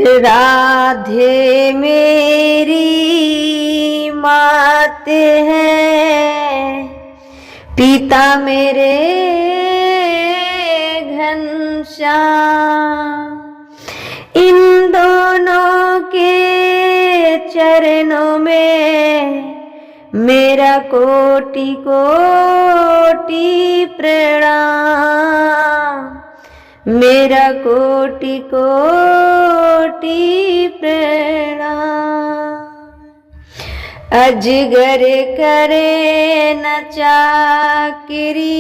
राधे मेरी मात है, पिता मेरे घनश्याम। इन दोनों के चरणों में मेरा कोटि कोटि प्रणाम, मेरा कोटि कोटि प्रणाम। अजगर करे न चाकरी,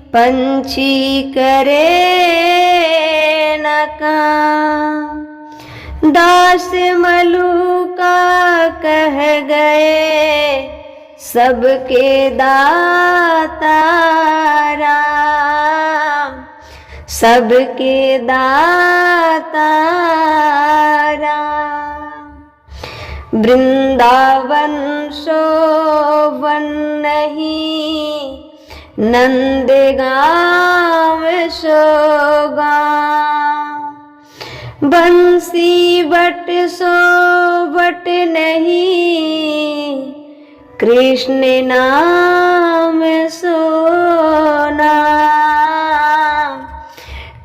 पंछी करे न काम। दास मलूका कह गए, सबके दाता राम, सबके दाता राम। वृंदावन शोभन नहीं, नंदगांव सोगांव। बंसी बट सो बट नहीं, कृष्ण नाम सो नाम,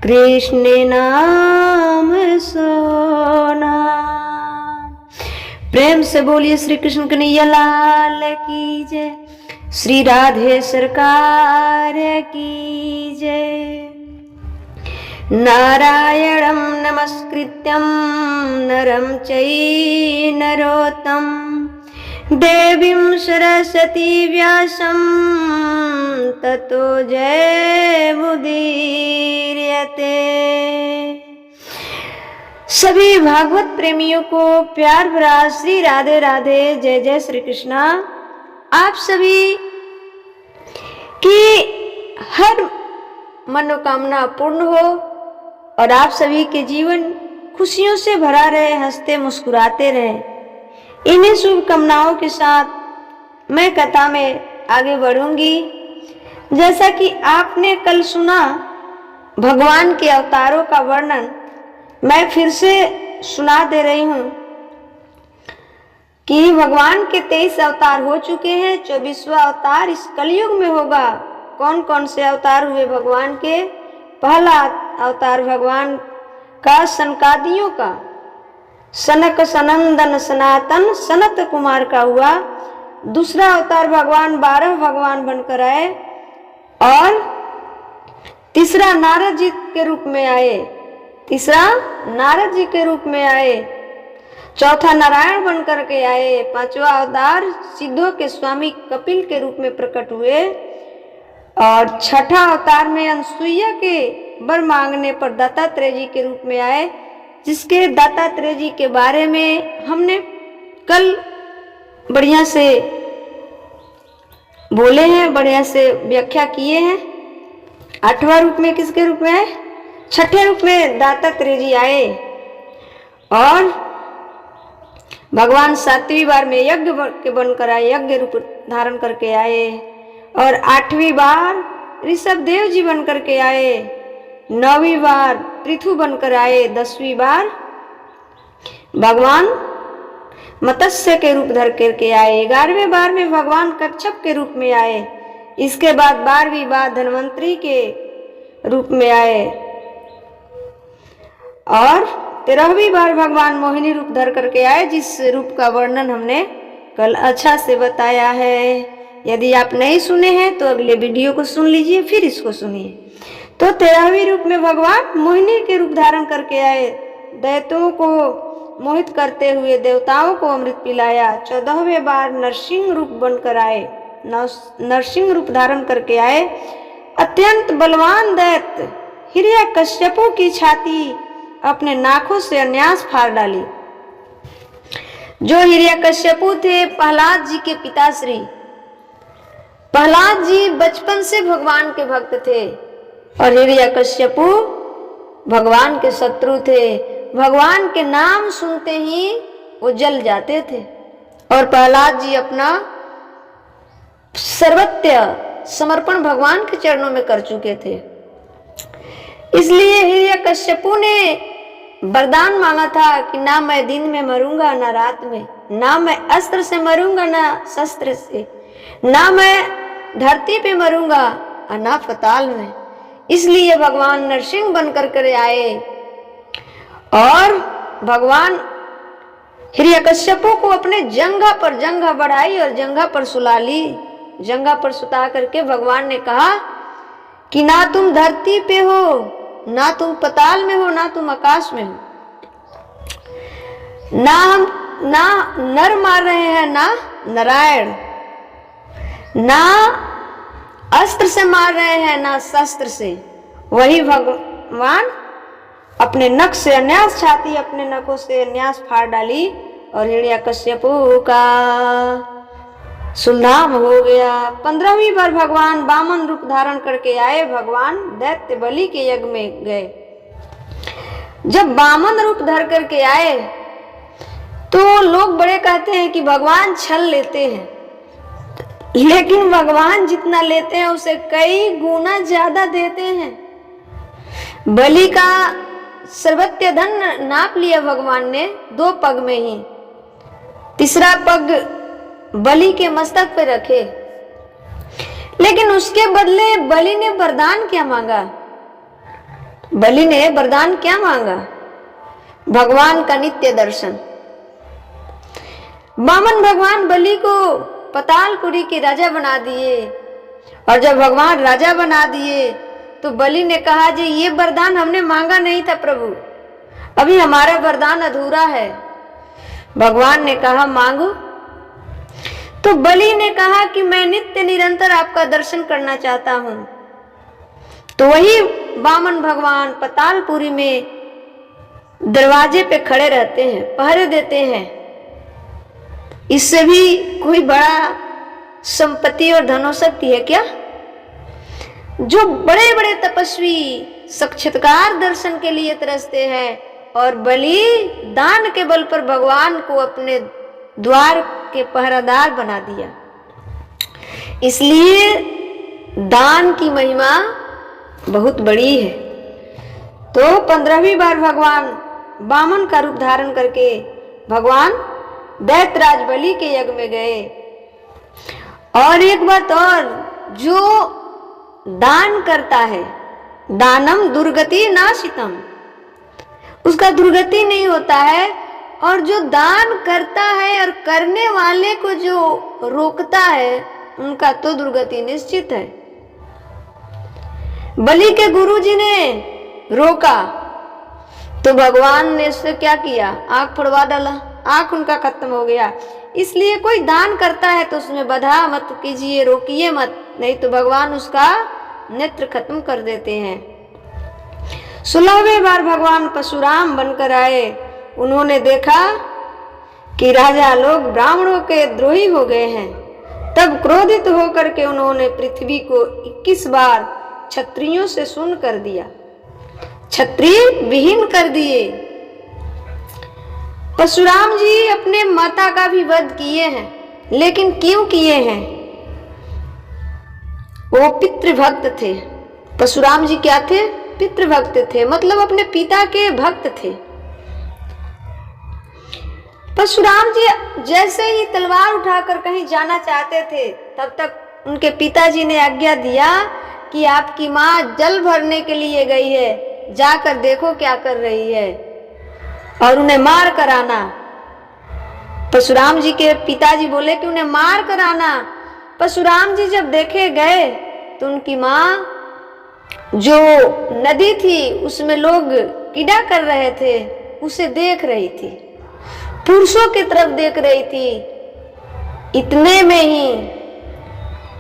कृष्ण नाम सो नाम। प्रेम से बोलिए श्री कृष्ण कन्हैया लाल की जय, श्री राधे सरकार की जय। नारायणं नमस्कृत्यं नरं चैव नरोत्तमं, देवीं सरस्वती व्यासं ततो जयमुदीरयते। सभी भागवत प्रेमियों को प्यार भरा श्री राधे राधे, जय जय श्री कृष्णा। आप सभी की हर मनोकामना पूर्ण हो और आप सभी के जीवन खुशियों से भरा रहे, हंसते मुस्कुराते रहे। इन्हीं शुभकामनाओं के साथ मैं कथा में आगे बढ़ूंगी। जैसा कि आपने कल सुना भगवान के अवतारों का वर्णन, मैं फिर से सुना दे रही हूं कि भगवान के 23 अवतार हो चुके हैं। 24वां अवतार इस कलयुग में होगा। कौन कौन से अवतार हुए भगवान के? पहला अवतार भगवान का सनकादियों का, सनक सनंदन सनातन सनत कुमार का हुआ। दूसरा अवतार भगवान 12 भगवान बनकर आए और तीसरा नारद जी के रूप में आए, तीसरा नारद जी के रूप में आए। चौथा नारायण बनकर के आए। पांचवा अवतार सिद्धों के स्वामी कपिल के रूप में प्रकट हुए और छठा अवतार में अनसुईया के वर मांगने पर दत्तात्रेय जी के रूप में आए, जिसके दत्तात्रेय जी के बारे में हमने कल बढ़िया से बोले हैं, बढ़िया से व्याख्या किए हैं। 8वां रूप में किसके रूप में आए? छठे रूप में दत्तात्रेय जी आए और भगवान 7वीं बार में यज्ञ के बनकर आए, यज्ञ रूप धारण करके आए। और 8वीं बार ऋषभ देव जी बनकर के आए। 9वीं बार पृथु बनकर आए। 10वीं बार भगवान मत्स्य के रूप धर करके आए। 11वें बार में भगवान कच्छप के रूप में आए। इसके बाद 12वीं बार धन्वंतरी के रूप में आए और 13वीं बार भगवान मोहिनी रूप धर करके आए, जिस रूप का वर्णन हमने कल अच्छा से बताया है। यदि आप नहीं सुने हैं तो अगले वीडियो को सुन लीजिए, फिर इसको सुनिए। तो 13वीं रूप में भगवान मोहिनी के रूप धारण करके आए, दैत्यों को मोहित करते हुए देवताओं को अमृत पिलाया। 14वें बार नरसिंह रूप बनकर आए, नरसिंह रूप धारण करके आए। अत्यंत बलवान दैत्य हिरण्यकश्यपु की छाती अपने नाखों से अन्यास फाड़ डाली। जो हिरण्यकश्यपु थे प्रहलाद जी के पिताश्री। प्रहलाद जी बचपन से भगवान के भक्त थे और हिरण्यकश्यपु भगवान के शत्रु थे। भगवान के नाम सुनते ही वो जल जाते थे और प्रहलाद जी अपना सर्वत्र समर्पण भगवान के चरणों में कर चुके थे। इसलिए हिरण्यकश्यपु ने वरदान मांगा था कि ना मैं दिन में मरूंगा ना रात में, ना मैं अस्त्र से मरूंगा ना शस्त्र से, ना मैं धरती पे मरूंगा और ना पताल में। इसलिए भगवान नरसिंह बनकर कर आए और भगवान हिरण्यकश्यपु को अपने जंघा पर जंघा बढ़ाई और जंघा पर सुला ली। जंघा पर सुता करके भगवान ने कहा कि ना तुम धरती पे हो, ना तुम पताल में हो, ना तुम आकाश में हो, ना नर मार रहे हैं ना नारायण, ना अस्त्र से मार रहे हैं ना शस्त्र से। वही भगवान अपने नख से अन्यास, छाती अपने नखों से अन्यास फाड़ डाली और हिरण्यकश्यपु का सुलधाम हो गया। 15वीं बार भगवान वामन रूप धारण करके आए। भगवान दैत्य बलि के यज्ञ में गए। जब वामन रूप धर करके आए तो लोग बड़े कहते हैं कि भगवान छल लेते हैं, लेकिन भगवान जितना लेते हैं उसे कई गुना ज्यादा देते हैं। बलि का सर्वत्र धन नाप लिया भगवान ने 2 पग में ही, तीसरा पग बलि के मस्तक पे रखे। लेकिन उसके बदले बलि ने वरदान क्या मांगा? बलि ने वरदान क्या मांगा? भगवान का नित्य दर्शन। वामन भगवान बलि को पतालपुरी के राजा बना दिए और जब भगवान राजा बना दिए तो बलि ने कहा जी ये वरदान हमने मांगा नहीं था प्रभु, अभी हमारा वरदान अधूरा है। भगवान ने कहा मांगो। तो बलि ने कहा कि मैं नित्य निरंतर आपका दर्शन करना चाहता हूं। तो वही वामन भगवान पतालपुरी में दरवाजे पे खड़े रहते हैं, पहरे देते हैं। इससे भी कोई बड़ा संपत्ति और धनोशक्ति है क्या? जो बड़े बड़े तपस्वी साक्षात्कार दर्शन के लिए तरसते हैं और बलि दान के बल पर भगवान को अपने द्वार के पहरादार बना दिया। इसलिए दान की महिमा बहुत बड़ी है। तो 15वीं बार भगवान वामन का रूप धारण करके भगवान दैत्यराज बलि के यज्ञ में गए। और एक बात और, जो दान करता है, दानम दुर्गति नाशितम, उसका दुर्गति नहीं होता है। और जो दान करता है और करने वाले को जो रोकता है उनका तो दुर्गति निश्चित है। बलि के गुरुजी ने रोका तो भगवान ने उससे क्या किया? आंख फोड़वा डाला, आंख उनका खत्म हो गया। इसलिए कोई दान करता है तो उसमें बाधा मत कीजिए, रोकिए मत, नहीं तो भगवान उसका नेत्र खत्म कर देते हैं। 16वें बार भगवान परशुराम बनकर आए। उन्होंने देखा कि राजा लोग ब्राह्मणों के द्रोही हो गए हैं। तब क्रोधित होकर के उन्होंने पृथ्वी को 21 बार क्षत्रियों से शून्य कर दिया, क्षत्रिय विहीन कर दिए। परशुराम जी अपने माता का भी वध किए हैं, लेकिन क्यों किए हैं? वो पितृभक्त थे। परशुराम जी क्या थे? पितृभक्त थे, मतलब अपने पिता के भक्त थे। परशुराम जी जैसे ही तलवार उठाकर कहीं जाना चाहते थे, तब तक उनके पिताजी ने आज्ञा दिया कि आपकी माँ जल भरने के लिए गई है, जाकर देखो क्या कर रही है और उन्हें मार कर आना। परशुराम जी के पिताजी बोले कि उन्हें मार कर आना। परशुराम जी जब देखे गए तो उनकी माँ, जो नदी थी उसमें लोग कीड़ा कर रहे थे, उसे देख रही थी, पुरुषों की तरफ देख रही थी। इतने में ही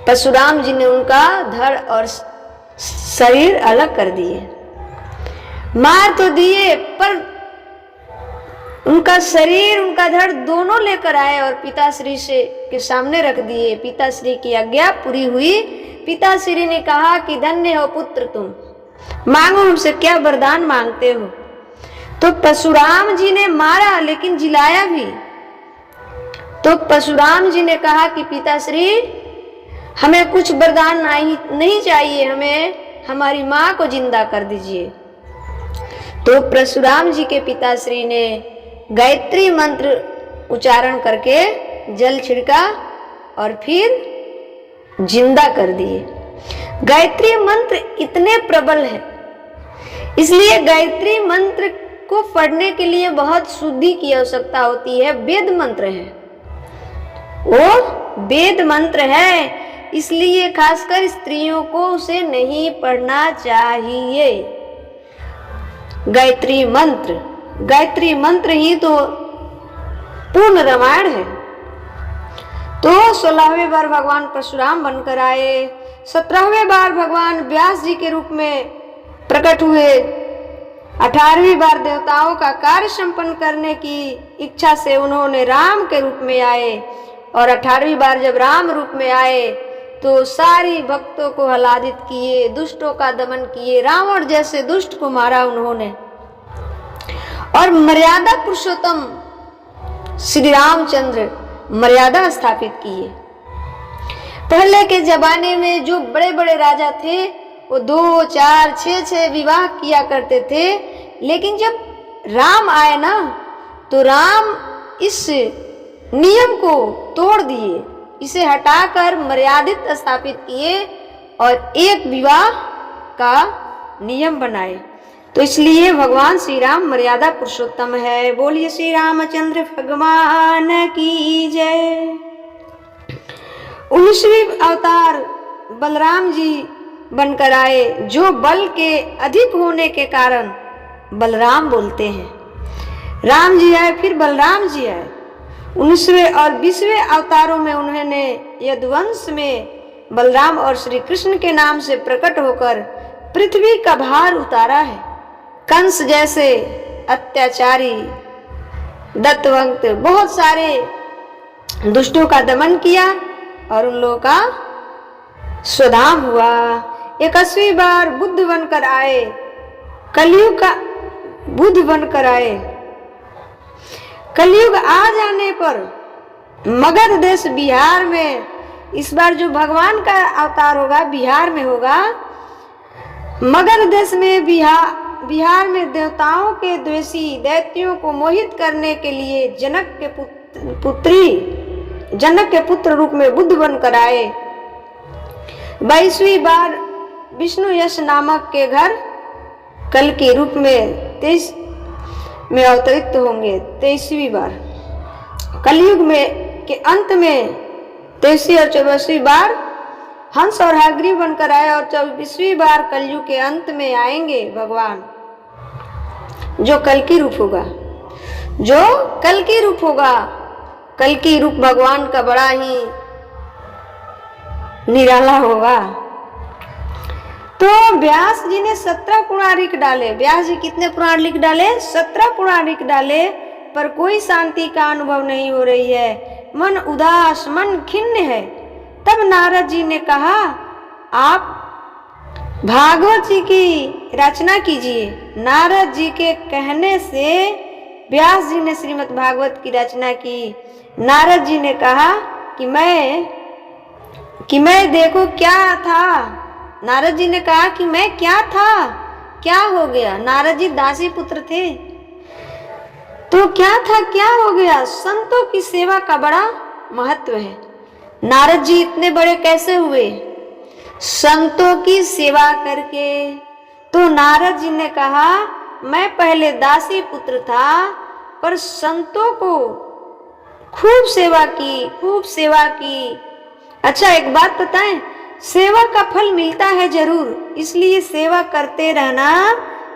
परशुराम जी ने उनका धड़ और शरीर अलग कर दिए। मार तो दिए पर उनका शरीर, उनका धड़ दोनों लेकर आए और पिताश्री से के सामने रख दिए। पिताश्री की आज्ञा पूरी हुई। पिताश्री ने कहा कि धन्य हो पुत्र तुम, मांगो हमसे क्या वरदान मांगते हो। तो परशुराम जी ने मारा लेकिन जिलाया भी। तो परशुराम जी ने कहा कि पिताश्री हमें कुछ वरदान नहीं चाहिए, हमें हमारी माँ को जिंदा कर दीजिए। तो परशुराम जी के पिताश्री ने गायत्री मंत्र उच्चारण करके जल छिड़का और फिर जिंदा कर दिए। गायत्री मंत्र इतने प्रबल है, इसलिए गायत्री मंत्र को पढ़ने के लिए बहुत शुद्धि की आवश्यकता होती है। वेद मंत्र है, वो वेद मंत्र है, इसलिए खासकर स्त्रियों को उसे नहीं पढ़ना चाहिए। गायत्री मंत्र ही तो पूर्ण रामायण है। तो 16वें बार भगवान परशुराम बनकर आए, 17वें बार भगवान व्यास जी के रूप में प्रकट हुए, 18वीं बार देवताओं का कार्य संपन्न करने की इच्छा से उन्होंने राम के रूप में आए, और 18वीं बार जब राम रूप में आए तो सारी भक्तों को आह्लादित किए, दुष्टों का दमन किए, रावण जैसे दुष्ट को मारा उन्होंने, और मर्यादा पुरुषोत्तम श्री रामचंद्र मर्यादा स्थापित किए। पहले के जमाने में जो बड़े बड़े राजा थे वो 2, 4, 6 विवाह किया करते थे, लेकिन जब राम आए ना तो राम इस नियम को तोड़ दिए, इसे हटाकर मर्यादित स्थापित किए और एक विवाह का नियम बनाए। तो इसलिए भगवान श्री राम मर्यादा पुरुषोत्तम है। बोलिए श्री रामचंद्र भगवान की जय। 19वीं अवतार बलराम जी बनकर आए, जो बल के अधिक होने के कारण बलराम बोलते हैं। राम जी आए, फिर बलराम जी आए। 19वें और 20वें अवतारों में उन्होंने यदुवंश में बलराम और श्री कृष्ण के नाम से प्रकट होकर पृथ्वी का भार उतारा है। कंस जैसे अत्याचारी, दत्तवंत, बहुत सारे दुष्टों का दमन किया और उन लोगों का स्वधाम हुआ। 21वीं बार बुद्ध बनकर आए, कलयुग का बुद्ध बनकर आए। कलयुग आ जाने पर मगध देश बिहार में, इस बार जो भगवान का अवतार होगा बिहार में होगा। मगध देश में बिहार में देवताओं के द्वेषी दैत्यों को मोहित करने के लिए जनक के पुत्र रूप में बुद्ध बनकर आए। 22वीं बार विष्णु यश नामक के घर कल के रूप में 23 में अवतरित होंगे। 23वीं बार कलयुग में के अंत में 23वीं और 24वीं बार हंस और हयग्रीव बनकर आए, और 24वीं बार कलयुग के अंत में आएंगे भगवान, जो कल की रूप होगा। कल की रूप भगवान का बड़ा ही निराला होगा। तो व्यास जी ने 17 पुराण लिख डाले। व्यास जी कितने पुराण लिख डाले? 17 पुराण लिख डाले, पर कोई शांति का अनुभव नहीं हो रही है। मन उदास, मन खिन्न है। तब नारद जी ने कहा, आप भागवत जी की रचना कीजिए। नारद जी के कहने से व्यास जी ने श्रीमद् भागवत की रचना की। नारद जी ने कहा कि मैं देखो क्या था। नारद जी ने कहा कि मैं क्या था, क्या हो गया। नारद जी दासी पुत्र थे, तो क्या था, क्या हो गया। संतों की सेवा का बड़ा महत्व है। नारद जी इतने बड़े कैसे हुए? संतों की सेवा करके। तो नारद जी ने कहा, मैं पहले दासी पुत्र था, पर संतों को खूब सेवा की। अच्छा, एक बात बताएं, सेवा का फल मिलता है जरूर, इसलिए सेवा करते रहना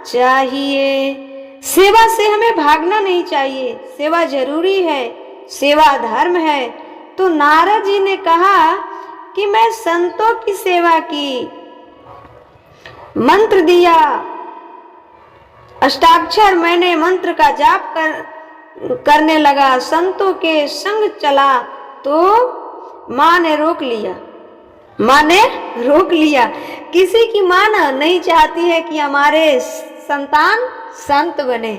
चाहिए। सेवा से हमें भागना नहीं चाहिए। सेवा जरूरी है, सेवा धर्म है। तो नारद जी ने कहा कि मैं संतों की सेवा की, मंत्र दिया, अष्टाक्षर मैंने मंत्र का जाप करने लगा, संतों के संग चला, तो माँ ने रोक लिया। किसी की माँ नहीं चाहती है कि हमारे संतान संत बने।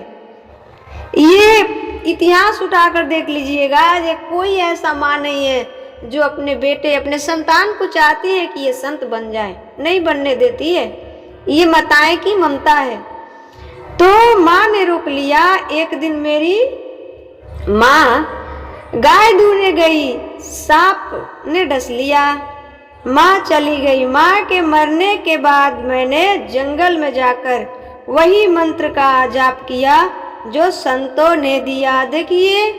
ये इतिहास उठाकर देख लीजिएगा, ये कोई ऐसा माँ नहीं है जो अपने बेटे, अपने संतान को चाहती है कि ये संत बन जाए, नहीं बनने देती है। ये माताएं की ममता है। तो माँ ने रोक लिया। एक दिन मेरी माँ गाय दूहने गई, सांप ने डस लिया, माँ चली गई। माँ के मरने के बाद मैंने जंगल में जाकर वही मंत्र का जाप किया जो संतों ने दिया। देखिए,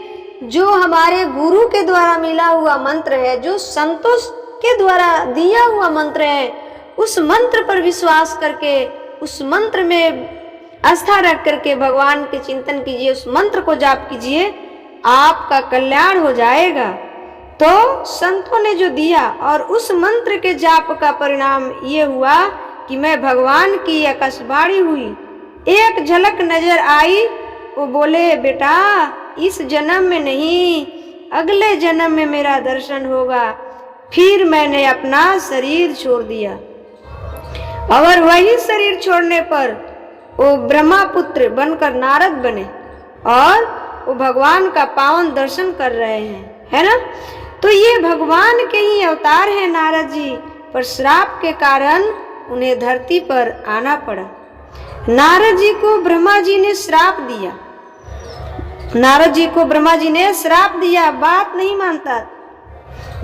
जो हमारे गुरु के द्वारा मिला हुआ मंत्र है, जो संतों के द्वारा दिया हुआ मंत्र है, उस मंत्र पर विश्वास करके, उस मंत्र में आस्था रख करके भगवान के चिंतन कीजिए, उस मंत्र को जाप कीजिए, आपका कल्याण हो जाएगा। तो संतों ने जो दिया और उस मंत्र के जाप का परिणाम ये हुआ कि मैं भगवान की आकाशवाणी हुई, एक झलक नजर आई। वो बोले, बेटा इस जन्म में नहीं, अगले जन्म में मेरा दर्शन होगा। फिर मैंने अपना शरीर छोड़ दिया और वही शरीर छोड़ने पर वो ब्रह्मपुत्र बनकर नारद बने और वो भगवान का पावन दर्शन कर रहे हैं, है ना। तो ये भगवान के ही अवतार हैं नारद जी, पर श्राप के कारण उन्हें धरती पर आना पड़ा। नारद जी को ब्रह्मा जी ने श्राप दिया, नारद जी को ब्रह्मा जी ने श्राप दिया, बात नहीं मानता,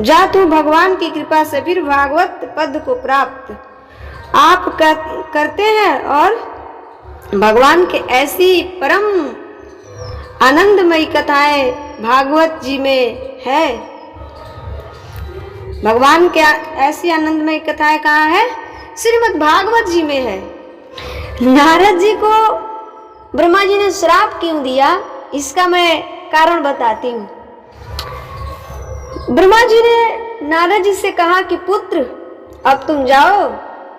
जा तू भगवान की कृपा से फिर भागवत पद को प्राप्त आप करते हैं। और भगवान के ऐसी परम आनंदमयी कथाएं भागवत जी में है। भगवान के ऐसी आनंदमयी कथाएं कहाँ है? श्रीमद् भागवत जी में है। नारद जी को ब्रह्मा जी ने श्राप क्यों दिया, इसका मैं कारण बताती हूँ। ब्रह्मा जी ने नारद जी से कहा कि पुत्र, अब तुम जाओ,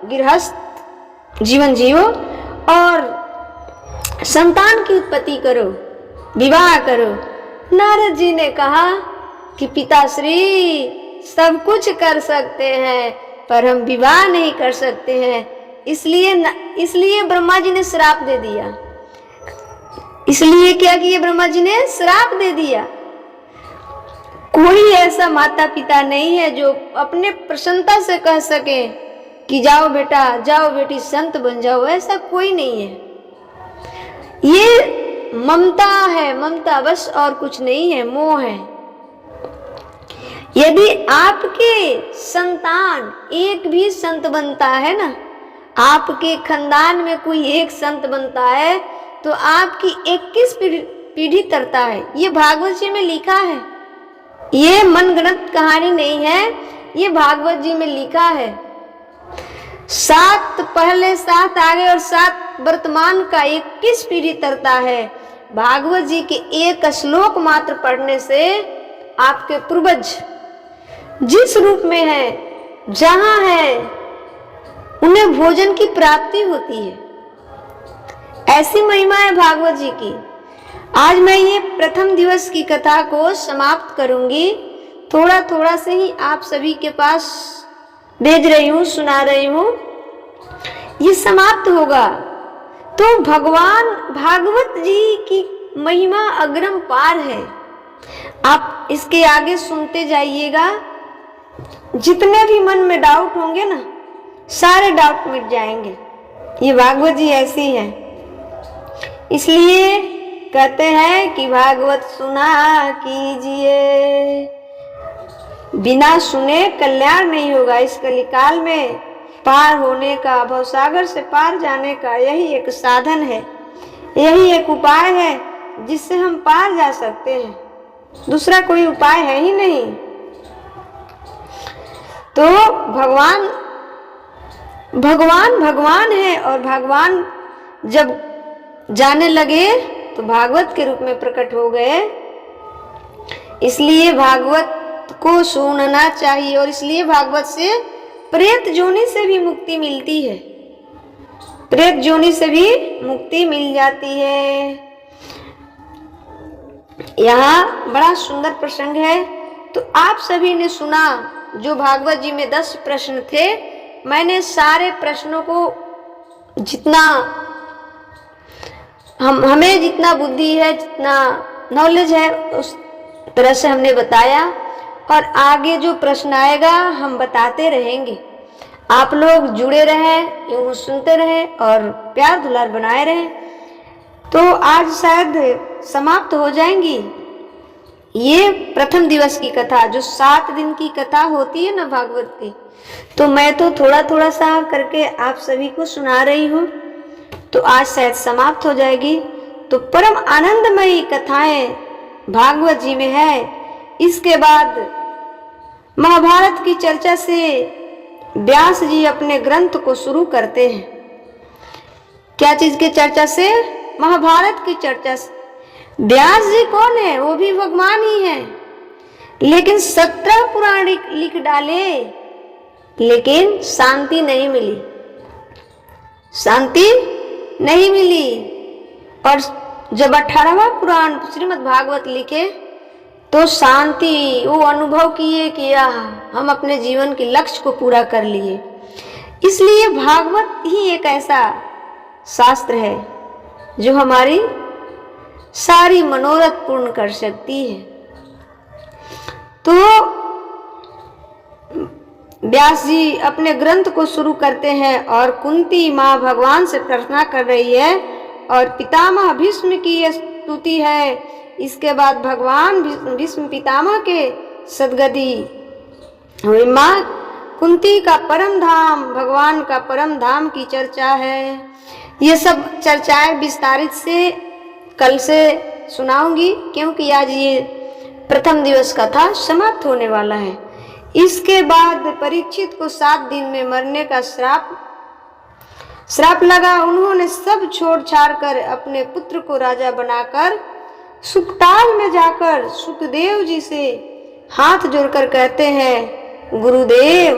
गृहस्थ जीवन जियो और संतान की उत्पत्ति करो, विवाह करो। नारद जी ने कहा कि पिताश्री सब कुछ कर सकते हैं, पर हम विवाह नहीं कर सकते हैं, इसलिए ब्रह्मा जी ने श्राप दे दिया। इसलिए क्या किया, ब्रह्मा जी ने श्राप दे दिया। कोई ऐसा माता पिता नहीं है जो अपने प्रसन्नता से कह सके कि जाओ बेटा, जाओ बेटी, संत बन जाओ, ऐसा कोई नहीं है। ये ममता है, ममता बस, और कुछ नहीं है, मोह है। यदि आपके संतान एक भी संत बनता है ना, आपके खानदान में कोई एक संत बनता है तो आपकी 21 पीढ़ी तरता है। ये भागवत जी में लिखा है, ये मनगढ़ंत कहानी नहीं है, ये भागवत जी में लिखा है। 7 पहले 7 आगे और 7 वर्तमान का 21 पीढ़ी तरता है। भागवत जी के एक श्लोक मात्र पढ़ने से आपके पूर्वज जिस रूप में है, जहां है, उन्हें भोजन की प्राप्ति होती है। ऐसी महिमा है भागवत जी की। आज मैं ये प्रथम दिवस की कथा को समाप्त करूंगी, थोड़ा थोड़ा से ही आप सभी के पास भेज रही हूँ, सुना रही हूँ, ये समाप्त होगा। तो भगवान भागवत जी की महिमा अग्रम पार है। आप इसके आगे सुनते जाइएगा, जितने भी मन में डाउट होंगे ना, सारे डाउट मिट जाएंगे। ये भागवत जी ऐसी है, इसलिए कहते हैं कि भागवत सुना कीजिए, बिना सुने कल्याण नहीं होगा। इस कलिकाल में पार होने का, भवसागर से पार जाने का यही एक साधन है, यही एक उपाय है जिससे हम पार जा सकते हैं, दूसरा कोई उपाय है ही नहीं। तो भगवान भगवान है, और भगवान जब जाने लगे तो भागवत के रूप में प्रकट हो गए। इसलिए भागवत को सुनना चाहिए, और इसलिए भागवत से प्रेत जोनि से भी मुक्ति मिलती है, प्रेत जोनि से भी मुक्ति मिल जाती है। यहाँ बड़ा सुंदर प्रसंग है। तो आप सभी ने सुना, जो भागवत जी में 10 प्रश्न थे, मैंने सारे प्रश्नों को जितना हमें जितना बुद्धि है, जितना नॉलेज है, उस तरह से हमने बताया, और आगे जो प्रश्न आएगा हम बताते रहेंगे। आप लोग जुड़े रहें, यूं सुनते रहें और प्यार दुलार बनाए रहें। तो आज शायद समाप्त हो जाएंगी ये प्रथम दिवस की कथा। जो 7 दिन की कथा होती है ना भागवत की, तो मैं तो थोड़ा थोड़ा सा करके आप सभी को सुना रही हूँ, तो आज शायद समाप्त हो जाएगी। तो परम आनंदमयी कथाएं भागवत जी में है। इसके बाद महाभारत की चर्चा से व्यास जी अपने ग्रंथ को शुरू करते हैं। क्या चीज के चर्चा से? महाभारत की चर्चा से। व्यास जी कौन है? वो भी भगवान ही है, लेकिन 17 पुराण लिख डाले, लेकिन शांति नहीं मिली, शांति नहीं मिली। और जब 18वां पुराण श्रीमद् भागवत लिखे तो शांति, वो अनुभव किए कि हम अपने जीवन के लक्ष्य को पूरा कर लिए। इसलिए भागवत ही एक ऐसा शास्त्र है जो हमारी सारी मनोरथ पूर्ण कर सकती है। तो व्यास जी अपने ग्रंथ को शुरू करते हैं और कुंती माँ भगवान से प्रार्थना कर रही है और पितामह भीष्म की स्तुति है। इसके बाद भगवान भीष्म पितामह के सदगति हुई। माँ कुंती का परम धाम, भगवान का परम धाम की चर्चा है। ये सब चर्चाएं विस्तारित से कल से सुनाऊंगी, क्योंकि आज ये प्रथम दिवस का था, समाप्त होने वाला है। इसके बाद परीक्षित को 7 दिन में मरने का श्राप लगा। उन्होंने सब छोड़ छाड़ कर अपने पुत्र को राजा बनाकर सुखताल में जाकर सुखदेव जी से हाथ जोड़कर कहते हैं, गुरुदेव,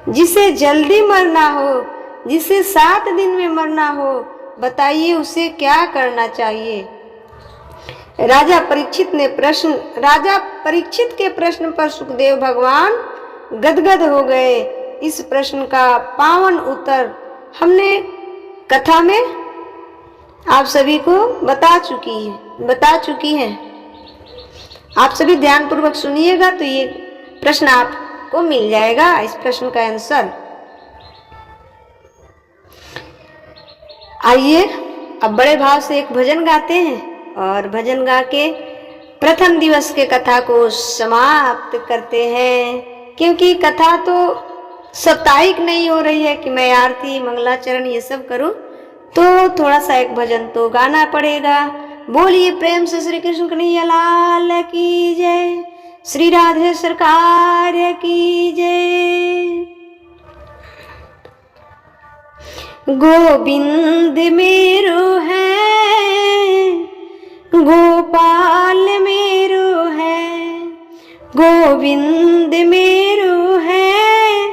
जिसे जल्दी मरना हो, जिसे 7 दिन में मरना हो, बताइए उसे क्या करना चाहिए। राजा परीक्षित के प्रश्न पर सुखदेव भगवान गदगद हो गए। इस प्रश्न का पावन उत्तर हमने कथा में आप सभी को बता चुकी है। आप सभी ध्यान पूर्वक सुनिएगा तो ये प्रश्न आपको मिल जाएगा, इस प्रश्न का आंसर। आइए अब बड़े भाव से एक भजन गाते हैं और भजन गा के प्रथम दिवस के कथा को समाप्त करते हैं। क्योंकि कथा तो साप्ताहिक नहीं हो रही है कि मैं आरती मंगलाचरण ये सब करूं, तो थोड़ा सा एक भजन तो गाना पड़ेगा। बोलिए प्रेम से श्री कृष्ण कन्हैया लाल की जय, श्री राधे सरकार की जय। गोविंद मेरो है, गोपाल मेरो है, गोविंद मेरो है,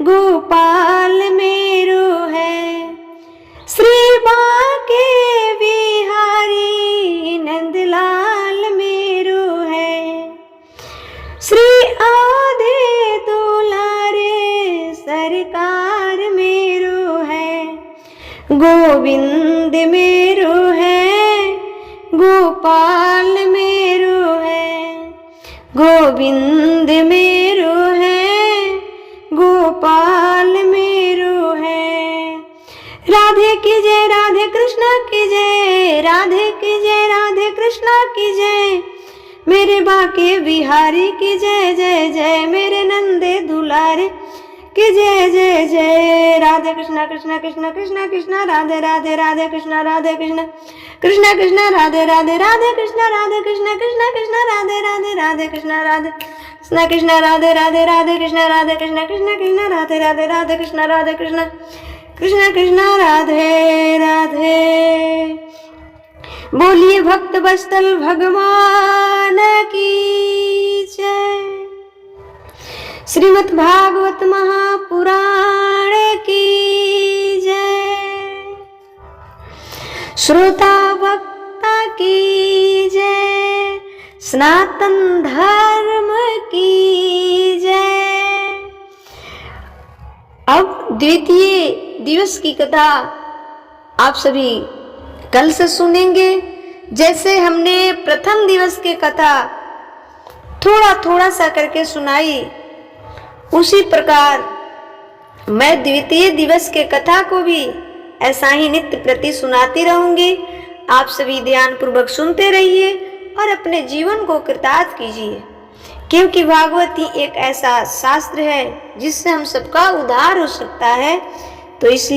गोपाल मेरो है। श्री बांके बिहारी नंदलाल मेरो है, श्री आधे दुलारे सरकार मेरो है। गोविंद मेरो है, गोपाल मेरो है, गोविंद मेरो है, गोपाल मेरो है। राधे की जय, राधे कृष्णा की जय, राधे की जय, राधे कृष्णा की जय। मेरे बांके बिहारी की जय जय जय, मेरे नंदे दुलारे की जय जय जय। राधे कृष्णा कृष्णा कृष्णा कृष्णा कृष्णा राधे राधे, राधे कृष्णा राधे कृष्णा कृष्णा कृष्णा राधे राधे, राधे कृष्णा राधे कृष्णा कृष्णा कृष्णा राधे राधे, राधे कृष्णा राधे कृष्णा कृष्णा राधे राधे, राधे कृष्णा राधे कृष्णा कृष्णा कृष्णा राधे राधे, राधे कृष्णा राधे कृष्णा कृष्णा कृष्णा राधे राधे। बोलिए भक्त वत्सल भगवान की जय। श्रीमद् भागवत महापुराण की जय। श्रोता वक्ता की जय, सनातन धर्म की जय। अब द्वितीय दिवस की कथा आप सभी कल से सुनेंगे। जैसे हमने प्रथम दिवस की कथा थोड़ा थोड़ा सा करके सुनाई, उसी प्रकार मैं द्वितीय दिवस के कथा को भी ऐसा ही नित्य प्रति सुनाती रहूंगी। आप सभी ध्यानपूर्वक सुनते रहिए और अपने जीवन को कृतार्थ कीजिए, क्योंकि भागवत ही एक ऐसा शास्त्र है जिससे हम सबका उद्धार हो सकता है। तो इसलिए